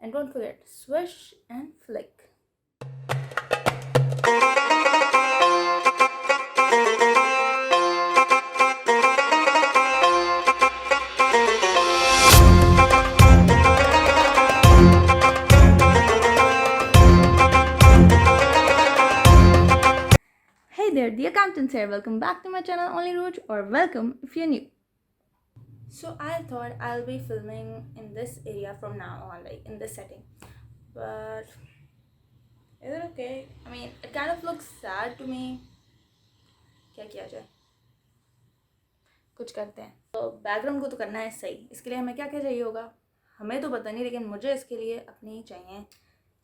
And don't forget, swish and flick. Hey there, the accountants here. Welcome back to my channel Only Rooj, or welcome if you're new. So I thought I'll be filming in this area from now on, like in this setting. But is it okay? I mean, it kind of looks sad to me. क्या किया जाए, कुछ करते हैं। तो background को तो करना है सही, इसके लिए हमें क्या क्या चाहिए होगा हमें तो पता नहीं, लेकिन मुझे इसके लिए अपनी चाहिए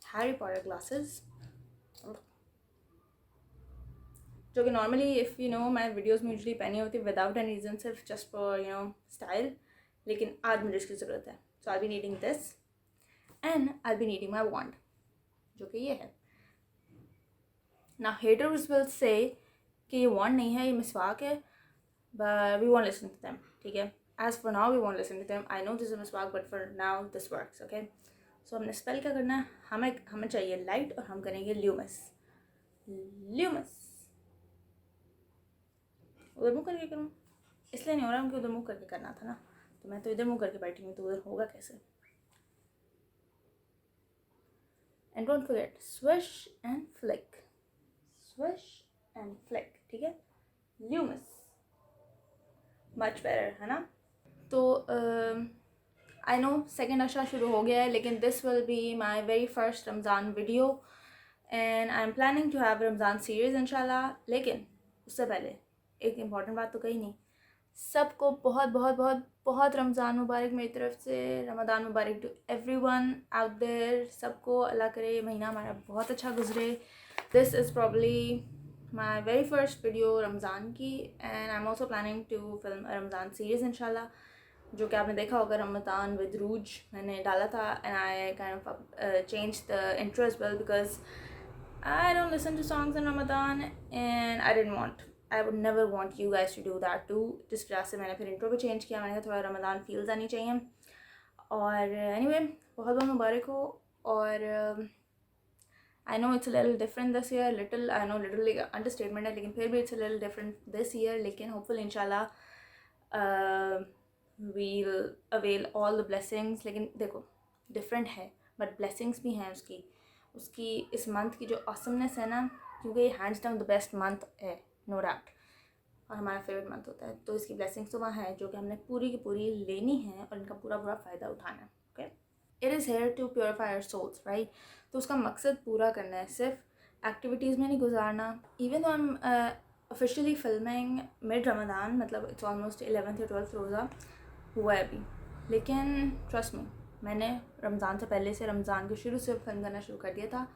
हैरी पॉटर ग्लासेस, जो कि नॉर्मली इफ़ यू नो मैं वीडियोस में यूजली पहनी होती विदाउट एनी रीज़न, सिर्फ just for you know style, लेकिन आज मुझे इसकी ज़रूरत है। So I be needing this and I be needing my wand, जो कि ये है ना। हेटर्स विल से कि ये वॉन्ड नहीं है, ये मिसवाक है, but we won't listen to them, ठीक है। As for now we won't listen to them. I know this is मिसवाक, but for now this works, okay. So हमने स्पेल क्या करना है, हमें चाहिए लाइट, और हम करेंगे ल्यूमस। ल्यूमस उधर मुँह करके करूँ, इसलिए नहीं हो रहा क्योंकि उधर मुँह करके करना था ना, तो मैं तो इधर मुँह करके बैठी हूँ, तो उधर होगा कैसे। And don't forget swish and flick, swish and flick, ठीक है। ल्यूमस मच बेटर, है ना। तो आई नो सेकेंड अशा शुरू हो गया है, लेकिन this will be my very first Ramzan video and I am planning to have Ramzan series इंशाल्लाह। लेकिन उससे पहले एक इम्पॉर्टेंट बात तो कही नहीं, सबको बहुत बहुत बहुत बहुत रमज़ान मुबारक मेरी तरफ से। रमज़ान मुबारक टू एवरीवन आउट देयर। सबको अल्लाह करे ये महीना हमारा बहुत अच्छा गुजरे। This is probably my very first video Ramzan की, and I am also planning to film Ramzan series इंशाल्लाह, जो कि आपने देखा होगा रमज़ान विद रूज मैंने डाला था। And I kind of change the intro as well, because I don't listen to songs in Ramzan and I would never want you guys to do that too. जिस वजह से मैंने फिर इंट्रो भी चेंज किया, मैंने कहा थोड़ा रमज़ान फील्स आनी चाहिए। और एनीवे बहुत बहुत मुबारक हो। और I know it's a little different this year, little I know little understatement है, लेकिन फिर भी it's a little different this year. लेकिन होपफुल इंशाल्लाह we'll avail all the blessings. लेकिन देखो डिफरेंट है बट ब्लेसिंग्स भी हैं उसकी इस मंथ की जो ऑसमनेस है ना, क्योंकि ये hands down the best month है, नो डाउट, और हमारा फेवरेट मंथ होता है। तो इसकी ब्लेसिंग्स तो वहाँ है, जो कि हमने पूरी की पूरी लेनी है और इनका पूरा पूरा फ़ायदा उठाना है, okay. It is here to purify our souls, right. तो उसका मकसद पूरा करना है, सिर्फ एक्टिविटीज़ में नहीं गुजारना। Even I am officially filming mid Ramzan, मतलब इट्स ऑलमोस्ट 11th या 12th रोज़ा हुआ है अभी, लेकिन ट्रस्ट मी मैंने रमज़ान से पहले से, रमज़ान के शुरू से फिल्म करना शुरू कर दिया था,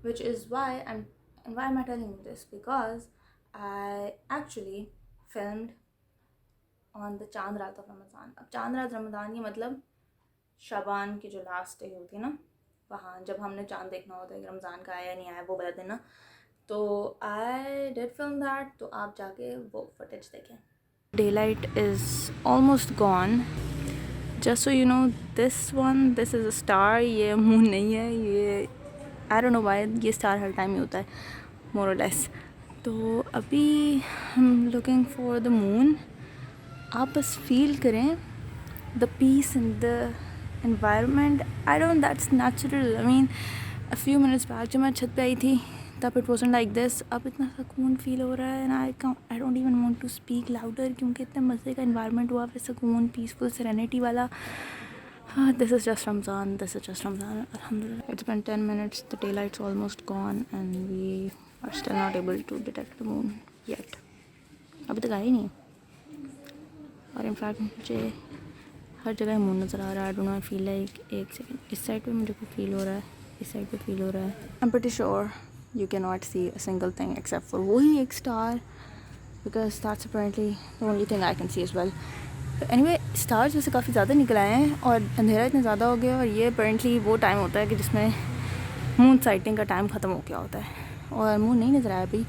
which is why am I telling you this, because I actually filmed on the चांद रात ऑफ रमज़ान। अब चांद रात रमज़ान की मतलब शाबान की जो लास्ट डे होती है ना, वहाँ जब हमने चांद देखना होता है कि रमज़ान का आया नहीं आया वो बता देना। तो आई डिड फिल्म दैट, तो आप जाके वो फुटेज देखें। Day light is almost gone, just so you know this is a star. ये मून नहीं है, ये आई डोंट नो व्हाई ये स्टार हर टाइम ही होता है मोर और लेस। तो अभी हम लुकिंग फॉर द मून। आप बस फील करें the peace in the environment. I don't that's natural. I mean a few minutes back जब मैं छत पे आई थी तब इट वाजंट लाइक दिस। अब इतना सुकून फील हो रहा है and I don't even want to speak louder, क्योंकि इतने मज़े का एनवायरनमेंट हुआ फिर सुकून, पीसफुल, सेरेनिटी वाला। This is just Ramzan. Alhamdulillah. It's been 10 minutes. The daylight's almost gone and we are still not able to detect the moon yet. अभी तक आई नहीं, और इनफैक्ट मुझे हर जगह मून नज़र आ रहा है। आई don't no, I feel like एक सेकंड इस साइड पे मुझे को फील हो रहा है, इस साइड पे फील हो रहा है। I am pretty sure you can not see a single thing except for वही एक star, because that's apparently the only thing I can see as well. Anyway stars वैसे काफ़ी ज़्यादा निकल आए हैं और अंधेरा इतना ज़्यादा हो गया, और ये अपेरेंटली वो टाइम होता है कि जिसमें मून साइटिंग का टाइम ख़त्म हो गया होता है, और मून नहीं नज़र आया अभी।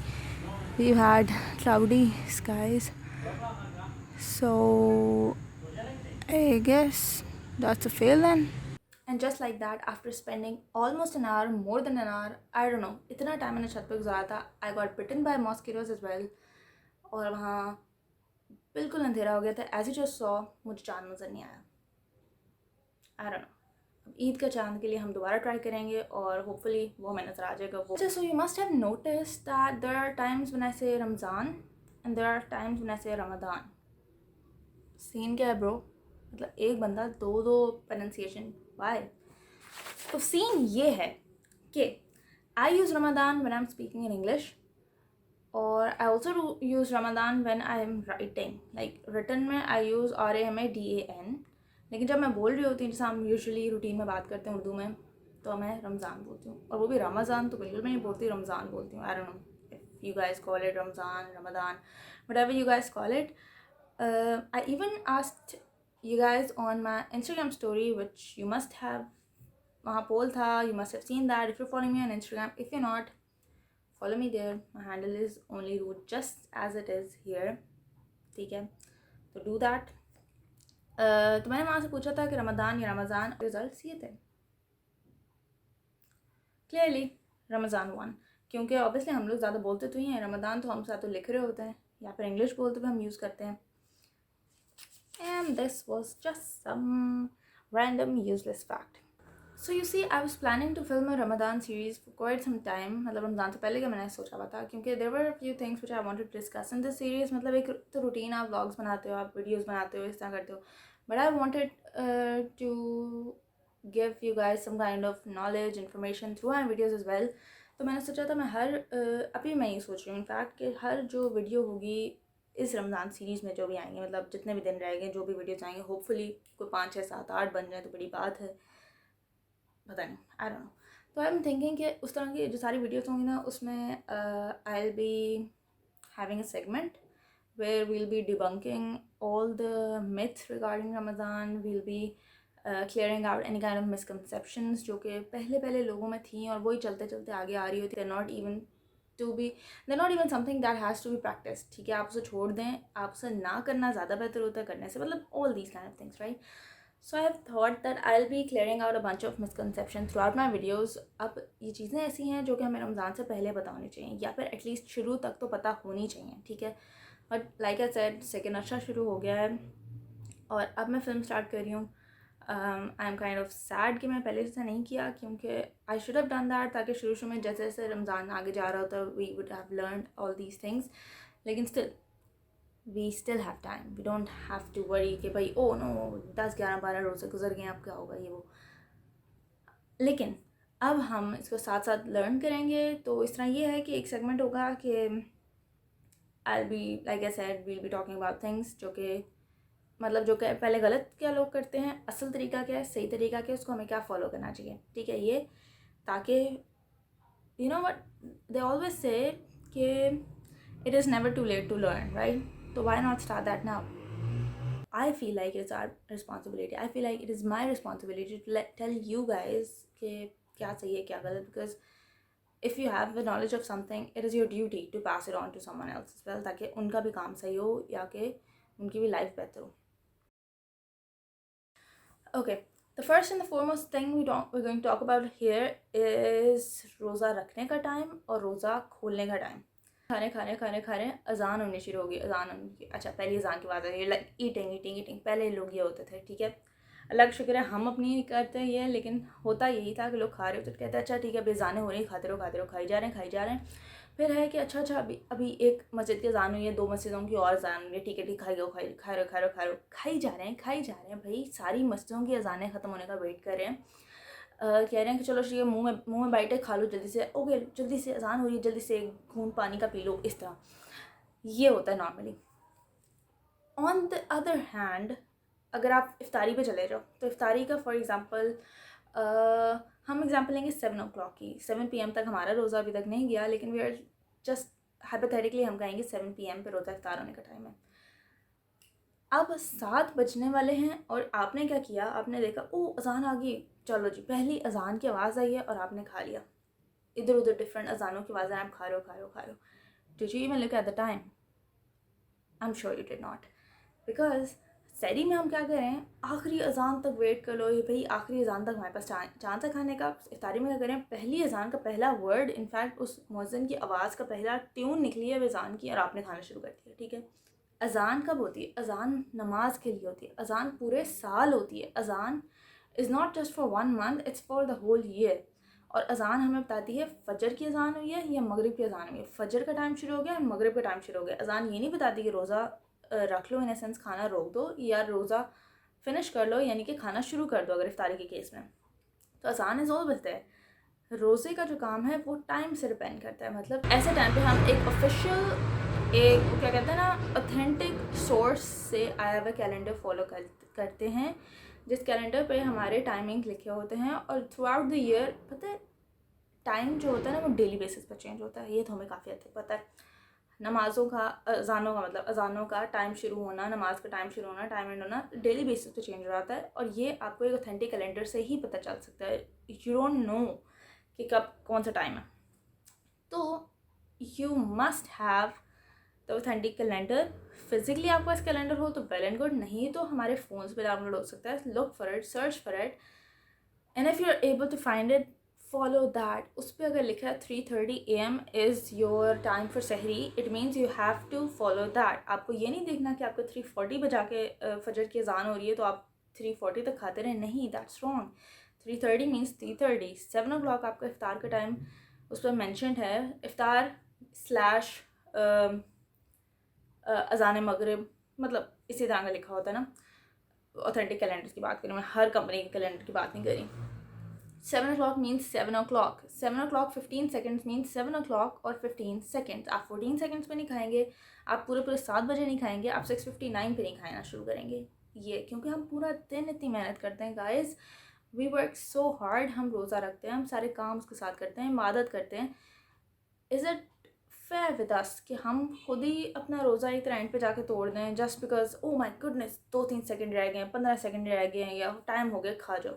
We had cloudy skies, so I guess that's a fail then. And just like that after spending almost an hour, more than an hour, I don't know, इतना टाइम मैंने छत पर गुजारा था, I got bitten by mosquitoes as well. और वहाँ बिल्कुल अंधेरा हो गया था, एज यू जस्ट सॉ मुझे चांद नज़र नहीं आया। आई डोंट नो, अब ईद का चांद के लिए हम दोबारा ट्राई करेंगे और होपफुली वो हमें नज़र आ जाएगा वो। So you must have noticed that there are times when I say Ramzan and there are times when I say Ramadan. Scene क्या है ब्रो? मतलब एक बंदा दो दो प्रोनाउंसिएशन, वाई? तो सीन ये है कि I use Ramadan when I am speaking in English, और I also use Ramadan when I am writing, like written में आई यूज़ RAMADAN, लेकिन जब मैं बोल रही होती हूँ, जैसे हम यूजुअली रूटीन में बात करते हैं उर्दू में, तो मैं रमज़ान बोलती हूँ, और वो भी रमज़ान तो बिल्कुल मैं नहीं बोलती, रमज़ान बोलती हूँ। आई don't know if you guys call it Ramzan, Ramadan, whatever you guys call it. I even asked you guys on my Instagram story, which you must have, वहाँ पोल था, you must have seen that if you're following me on Instagram. If you're not, follow me there. My handle is only root just as it is here. ठीक है, तो do that. तो मैंने वहाँ से पूछा था कि रमदान या रमज़ान, रिजल्ट्स ये थे क्लियरली रमज़ान 1, क्योंकि ऑब्वियसली हम लोग ज़्यादा बोलते तो ही हैं, रमदान तो हम साथ तो लिख रहे होते हैं या फिर इंग्लिश बोलते हुए हम यूज़ करते हैं। And this was just some random useless fact. So you see, I was planning to film a Ramadan series for quite some time. मतलब रमज़ान से पहले का मैंने सोचा हुआ था, क्योंकि there were a few things which I wanted to discuss in this series. मतलब एक तो रूटीन, आप व्लॉग्स बनाते हो, आप वीडियोस बनाते हो, इस तरह करते हो, but I wanted to give you guys some kind of knowledge, information through my videos as well. तो मैंने सोचा था मैं हर अभी मैं ये सोच रही हूँ इनफैक्ट कि हर जो वीडियो होगी इस रमज़ान सीरीज़ में, जो भी आएंगे, मतलब जितने भी दिन रहेंगे, जो भी वीडियोस आएंगे, होपफुली कोई 5 6 7 8 बन जाए तो बड़ी बात है, पता नहीं, आई डोंट नो। तो आई एम थिंकिंग कि उस तरह की जो सारी वीडियोस होंगी ना, उसमें I will be having a segment where we'll be debunking all the myths regarding Ramadan. We'll be clearing out any kind of misconceptions जो कि पहले पहले लोगों में थी और वही चलते चलते आगे आ रही होती। They're not even something that has to be practiced. ठीक है, आप उसे छोड़ दें, आप उसे ना करना ज़्यादा बेहतर होता है करने से, मतलब all these kind of things, right? So I have thought that I'll be clearing out a bunch of misconceptions throughout my videos. अब ये चीज़ें ऐसी हैं जो कि हमें रमज़ान से पहले पता होनी चाहिए, या फिर एटलीस्ट शुरू तक तो पता होनी चाहिए, ठीक है। और लाइक आई सेड, सेकेंड अच्छा शुरू हो गया है और अब मैं फिल्म स्टार्ट कर रही हूँ। I am kind of sad कि मैं पहले से नहीं किया, क्योंकि I should have done that, ताकि शुरू में जैसे जैसे रमज़ान आगे जा रहा होता we would have learn all these things. लेकिन still we still have time, we don't have to worry कि भाई ओ नो 10 11 12 रोज़े गुजर गए, अब क्या होगा ये वो। लेकिन अब हम इसको साथ साथ लर्न करेंगे। तो इस तरह ये है कि एक सेगमेंट होगा कि I'll be, like I said, we'll be talking about things जो कि मतलब जो कि पहले गलत क्या लोग करते हैं, असल तरीका क्या है, सही तरीका क्या है, उसको हमें क्या फ़ॉलो करना चाहिए, ठीक है। ये ताकि you know what they always say कि it is never too late to learn, right? So why not start that now? I feel like it's our responsibility. I feel like it is my responsibility to tell you guys कि क्या सही है क्या गलत, because if you have the knowledge of something, it is your duty to pass it on to someone else as well, ताकि उनका भी काम सही हो या कि उनकी भी लाइफ बेहतर हो। Okay, the first and the foremost thing we're going to talk about here is रोज़ा रखने का टाइम और रोज़ा खोलने का टाइम। खाने अजान होनी शुरू होगी, अजान होने की, अच्छा पहली अजान की बात है, लाइक ईटिंग पहले लोग ये होते थे, ठीक है। अल्लाह का शुक्र है हम अपनी नहीं करते ये, लेकिन होता यही था कि लोग खा रहे होते तो कहते अच्छा ठीक है, बेजाने हो रही, खाते रहो, खाई जा रहे हैं। फिर है कि अच्छा अभी एक मस्जिद की अजान हुई है, 2 मस्जिदों की और अजान हुई है, ठीक है खा रहे हो, खाई जा रहे हैं भाई, सारी मस्जिदों की अजानें ख़त्म होने का वेट कर रहे हैं। कह रहे हैं कि चलो ठीक है, मुँह में बाइट है, खा लो जल्दी से, ओके जल्दी से अजान हो रही है, जल्दी से घूंट पानी का पी लो, इस तरह ये होता है normally. On the other hand, अगर आप इफ्तारी पे चले जाओ तो इफ्तारी का फॉर एग्ज़ाम्पल हम एग्ज़ाम्पल लेंगे 7 o'clock की, 7 PM तक हमारा रोज़ा अभी तक नहीं गया, लेकिन वी आर जस्ट हाइपोथेटिकली हम कहेंगे 7 PM पे रोज़ा इफ्तार होने का टाइम है। अब 7 बजने वाले हैं और आपने क्या किया, आपने देखा ओ अजान आ गई, चलो जी पहली अजान की आवाज़ आई है और आपने खा लिया। इधर उधर डिफरेंट अजानों की आवाज़ें, आप खा रहे हो। Did you even look at the time? I'm sure you did not, because सहरी में हम क्या करें, आखिरी अजान तक वेट कर लो, ये भाई आखिरी अजान तक हमारे पास चांस है खाने का। इफ्तारी में क्या करें, पहली अजान का पहला वर्ड, इनफैक्ट उस मुअज्जिन की आवाज़ का पहला ट्यून निकली है अजान की और आपने खाना शुरू कर दिया, ठीक है। अजान कब होती है? अजान नमाज के लिए होती है, अजान पूरे साल होती है। अजान is not just for 1 month, it's for the whole year. और अजान हमें बताती है फजर की अजान हुई है या मगरिब की अजान हुई है, फजर का टाइम शुरू हो गया, मगरिब का टाइम शुरू हो गया। अजान ये नहीं बताती कि रोज़ा रख लो, इन सेंस खाना रोक दो, या रोज़ा फिनिश कर लो यानी कि खाना शुरू कर दो अगर इफ्तारी के केस में। तो अजान इज़ ऑल बोलते हैं। रोज़े का जो काम है वो टाइम से डिपेंड करता है, मतलब ऐसे टाइम पे हम एक ऑफिशियल, एक क्या कहते हैं ना, ऑथेंटिक सोर्स से आया हुआ कैलेंडर फॉलो करते हैं, जिस कैलेंडर पे हमारे टाइमिंग लिखे होते हैं। और थ्रू आउट द ईयर पता है टाइम जो होता है ना वो डेली बेसिस पर चेंज होता है, ये तो हमें काफ़ी हद तक पता है। नमाज़ों का, अजानों का, मतलब अजानों का टाइम शुरू होना, नमाज का टाइम शुरू होना, टाइम एंड होना डेली बेसिस पे चेंज हो जाता है। और ये आपको एक ऑथेंटिक कैलेंडर से ही पता चल सकता है। यू डोंट नो कि कब कौन सा टाइम है। तो you must have the authentic calendar. Physically आपके पास कैलेंडर हो तो वेल एंड गुड, नहीं तो हमारे फ़ोन्स पे डाउनलोड हो सकता है। Look for it, search for it, and if you are able to find it, follow that. उस पर अगर लिखा है 3:30 AM is your time for सहरी, it means you have to follow that. आपको ये नहीं देखना कि आपको 3:40 बजा के फजर की अजान हो रही है तो आप 3:40 तक खाते रहें, नहीं, दैट्स रॉन्ग। 3:30 मीन्स 3:30। 7 o'clock आपका इफ्तार का टाइम उस पर मैंशनड है, इफ्तार स्लैश अजान मगरिब, मतलब इसी तरह का लिखा होता है ना। ऑथेंटिक कैलेंडर की बात करें, मैं हर कंपनी के कैलेंडर की बात नहीं करी। 7 o'clock means 7 o'clock, 7 o'clock 15 seconds means 7 o'clock और 15 seconds। आप 14 seconds पे नहीं खाएंगे, आप पूरे 7 बजे नहीं खाएंगे, आप 6:59 पे नहीं खाना शुरू करेंगे। ये क्योंकि हम पूरा दिन इतनी मेहनत करते हैं guys, we work so hard. हम रोज़ा रखते हैं, हम सारे काम उसके साथ करते हैं, इबादत करते हैं। Is it fair with us कि हम खुद ही अपना रोज़ा एक तरह एंड पे जाके तोड़ दें just because oh my goodness 2-3 second रह गए हैं, 15 सेकंड रह गए हैं, या टाइम हो गया खा जाओ,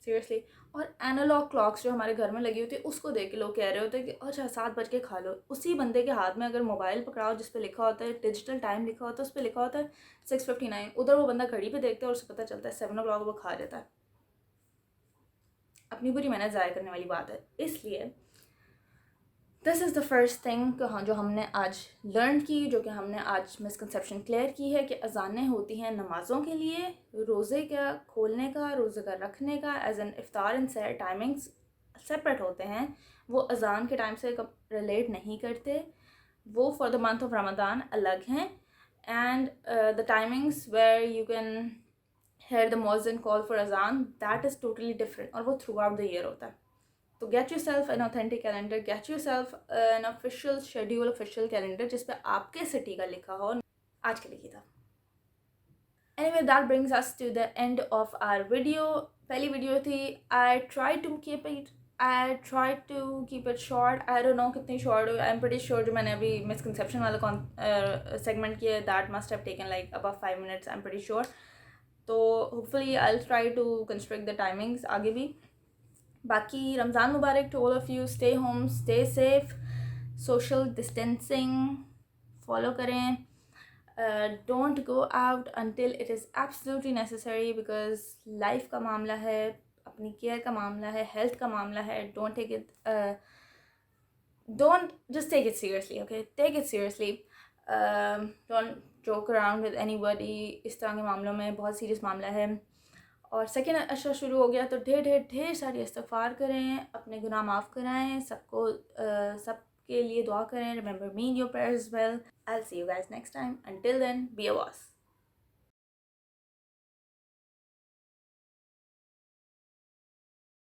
सीरियसली। और एनालॉग क्लॉक्स जो हमारे घर में लगी होती है उसको देख के लोग कह रहे होते हैं कि अच्छा 7 बज के खा लो। उसी बंदे के हाथ में अगर मोबाइल पकड़ाओ जिस पे लिखा होता है डिजिटल टाइम लिखा होता है, उस पर लिखा होता है 6:59, उधर वो बंदा घड़ी पे देखता है और उसे पता चलता है 7 o'clock वो खा जाता है। अपनी पूरी मेहनत ज़ाया करने वाली बात है। इसलिए this is the first thing जो हमने आज लर्न की, जो कि हमने आज मिसकंसेप्शन क्लियर की है कि अजानें होती हैं नमाज़ों के लिए, रोज़े का खोलने का, रोज़े का रखने का, एज एन इफ्तार एंड सहर टाइमिंग्स सेपरेट होते हैं। वो अजान के टाइम से रिलेट नहीं करते, वो for the month of Ramzan अलग हैं। And the timings where you can hear the मुअज्जिन कॉल फॉर अजान, दैट इज़ टोटली डिफरेंट, और वो थ्रू आउट द ईयर होता है। तो get yourself an authentic calendar, get yourself an official schedule, official calendar जिस पे आपके सिटी का लिखा हो। आज के लिए ये था। Anyway that brings us to the end of our video. पहली वीडियो थी, I try to keep it short. I don't know कितनी शॉर्ट हो, आई एम प्रीटी श्योर जो मैंने अभी मिसकंसेप्शन वाला सेगमेंट किया that must have taken like about 5 minutes, I am pretty sure. तो hopefully I will try to construct the timings आगे भी। बाकी रमज़ान मुबारक to all of you, stay home, stay safe, social distancing follow करें, don't go out until it is absolutely necessary, because life का मामला है, अपनी केयर का मामला है, हेल्थ का मामला है। Don't just take it seriously, okay, take it seriously, don't joke around with anybody. इस तरह के मामलों में बहुत सीरियस मामला है। और सेकेंड अशरा शुरू हो गया तो ढेर सारी इस्तग़फ़ार करें, अपने गुनाह माफ़ कराएं, सबके लिए दुआ करें। Remember me in your prayers as well. I will see you guys next time. Until then be a boss.